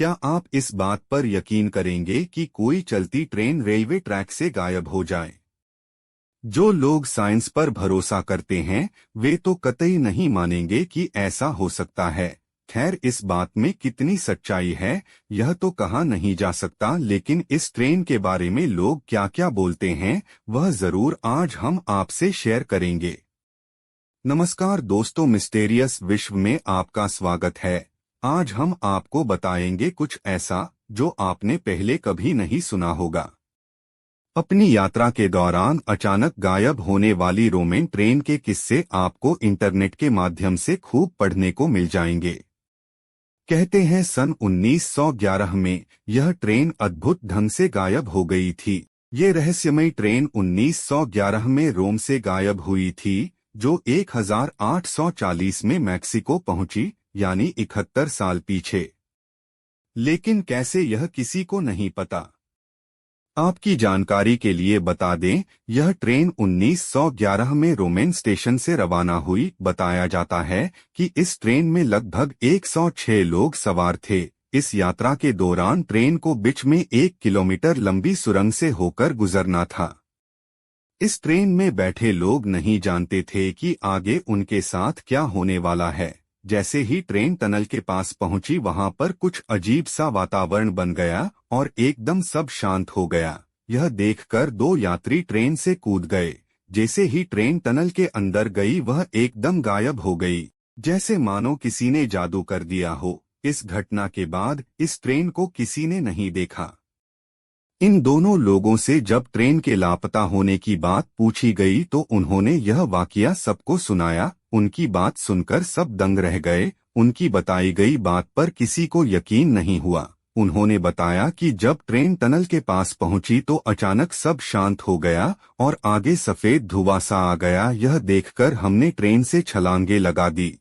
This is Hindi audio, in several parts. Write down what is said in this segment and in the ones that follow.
क्या आप इस बात पर यकीन करेंगे कि कोई चलती ट्रेन रेलवे ट्रैक से गायब हो जाए? जो लोग साइंस पर भरोसा करते हैं वे तो कतई नहीं मानेंगे कि ऐसा हो सकता है। खैर, इस बात में कितनी सच्चाई है यह तो कहा नहीं जा सकता, लेकिन इस ट्रेन के बारे में लोग क्या क्या बोलते हैं वह जरूर आज हम आपसे शेयर करेंगे। नमस्कार दोस्तों, मिस्टेरियस विश्व में आपका स्वागत है। आज हम आपको बताएंगे कुछ ऐसा जो आपने पहले कभी नहीं सुना होगा। अपनी यात्रा के दौरान अचानक गायब होने वाली रोमन ट्रेन के किस्से आपको इंटरनेट के माध्यम से खूब पढ़ने को मिल जाएंगे। कहते हैं सन 1911 में यह ट्रेन अद्भुत ढंग से गायब हो गई थी। ये रहस्यमयी ट्रेन 1911 में रोम से गायब हुई थी, जो 1840 में मैक्सिको पहुंची, यानी 71 साल पीछे। लेकिन कैसे यह किसी को नहीं पता। आपकी जानकारी के लिए बता दें, यह ट्रेन 1911 में रोमेन स्टेशन से रवाना हुई। बताया जाता है कि इस ट्रेन में लगभग 106 लोग सवार थे। इस यात्रा के दौरान ट्रेन को बीच में 1 किलोमीटर लंबी सुरंग से होकर गुजरना था। इस ट्रेन में बैठे लोग नहीं जानते थे कि आगे उनके साथ क्या होने वाला है। जैसे ही ट्रेन टनल के पास पहुंची, वहां पर कुछ अजीब सा वातावरण बन गया और एकदम सब शांत हो गया। यह देखकर दो यात्री ट्रेन से कूद गए। जैसे ही ट्रेन टनल के अंदर गई, वह एकदम गायब हो गई, जैसे मानो किसी ने जादू कर दिया हो। इस घटना के बाद इस ट्रेन को किसी ने नहीं देखा। इन दोनों लोगों से जब ट्रेन के लापता होने की बात पूछी गई तो उन्होंने यह वाकया सबको सुनाया। उनकी बात सुनकर सब दंग रह गए। उनकी बताई गई बात पर किसी को यकीन नहीं हुआ। उन्होंने बताया कि जब ट्रेन टनल के पास पहुंची तो अचानक सब शांत हो गया और आगे सफेद धुआं सा आ गया। यह देखकर हमने ट्रेन से छलांगे लगा दी।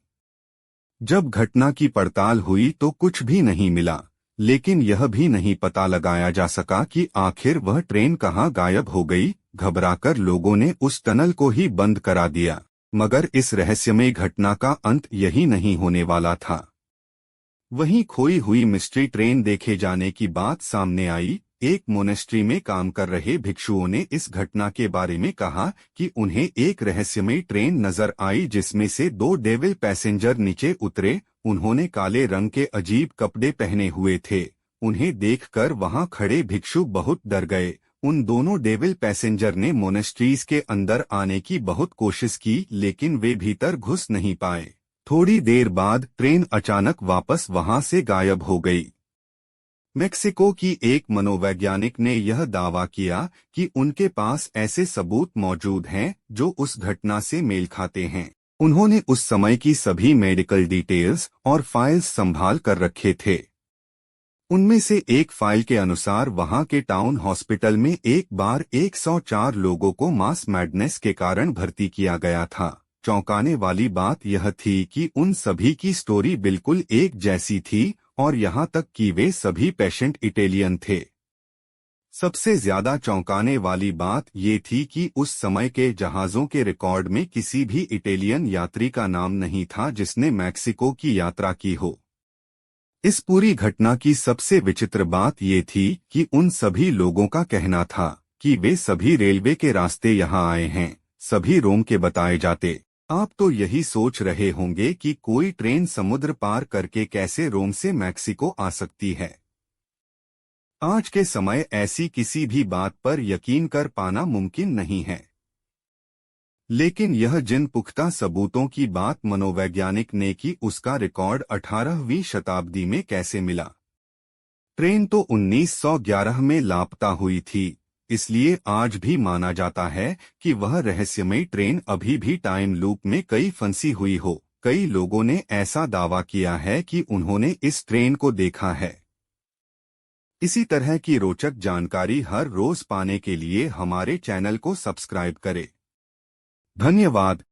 जब घटना की पड़ताल हुई तो कुछ भी नहीं मिला, लेकिन यह भी नहीं पता लगाया जा सका कि आखिर वह ट्रेन कहाँ गायब हो गई। घबराकर लोगों ने उस टनल को ही बंद करा दिया। मगर इस रहस्यमय घटना का अंत यही नहीं होने वाला था। वहीं खोई हुई मिस्ट्री ट्रेन देखे जाने की बात सामने आई। एक मोनेस्ट्री में काम कर रहे भिक्षुओं ने इस घटना के बारे में कहा कि उन्हें एक रहस्यमय ट्रेन नजर आई जिसमें से दो डेविल पैसेंजर नीचे उतरे। उन्होंने काले रंग के अजीब कपड़े पहने हुए थे। उन्हें देखकर वहां खड़े भिक्षु बहुत डर गए। उन दोनों डेविल पैसेंजर ने मोनेस्ट्रीज के अंदर आने की बहुत कोशिश की, लेकिन वे भीतर घुस नहीं पाए। थोड़ी देर बाद ट्रेन अचानक वापस वहां से गायब हो गई। मेक्सिको की एक मनोवैज्ञानिक ने यह दावा किया कि उनके पास ऐसे सबूत मौजूद हैं जो उस घटना से मेल खाते हैं। उन्होंने उस समय की सभी मेडिकल डिटेल्स और फाइल्स संभाल कर रखे थे। उनमें से एक फाइल के अनुसार वहां के टाउन हॉस्पिटल में एक बार 104 लोगों को मास मैडनेस के कारण भर्ती किया गया था। चौंकाने वाली बात यह थी कि उन सभी की स्टोरी बिल्कुल एक जैसी थी और यहाँ तक कि वे सभी पेशेंट इटालियन थे। सबसे ज्यादा चौंकाने वाली बात ये थी कि उस समय के जहाजों के रिकॉर्ड में किसी भी इटालियन यात्री का नाम नहीं था जिसने मैक्सिको की यात्रा की हो। इस पूरी घटना की सबसे विचित्र बात ये थी कि उन सभी लोगों का कहना था कि वे सभी रेलवे के रास्ते यहाँ आए हैं, सभी रोम के बताए जाते। आप तो यही सोच रहे होंगे कि कोई ट्रेन समुद्र पार करके कैसे रोम से मैक्सिको आ सकती है। आज के समय ऐसी किसी भी बात पर यकीन कर पाना मुमकिन नहीं है। लेकिन यह जिन पुख्ता सबूतों की बात मनोवैज्ञानिक ने की, उसका रिकॉर्ड 18वीं शताब्दी में कैसे मिला। ट्रेन तो 1911 में लापता हुई थी, इसलिए आज भी माना जाता है कि वह रहस्यमय ट्रेन अभी भी टाइम लूप में कहीं फंसी हुई हो। कई लोगों ने ऐसा दावा किया है कि उन्होंने इस ट्रेन को देखा है। इसी तरह की रोचक जानकारी हर रोज पाने के लिए हमारे चैनल को सब्सक्राइब करें। धन्यवाद।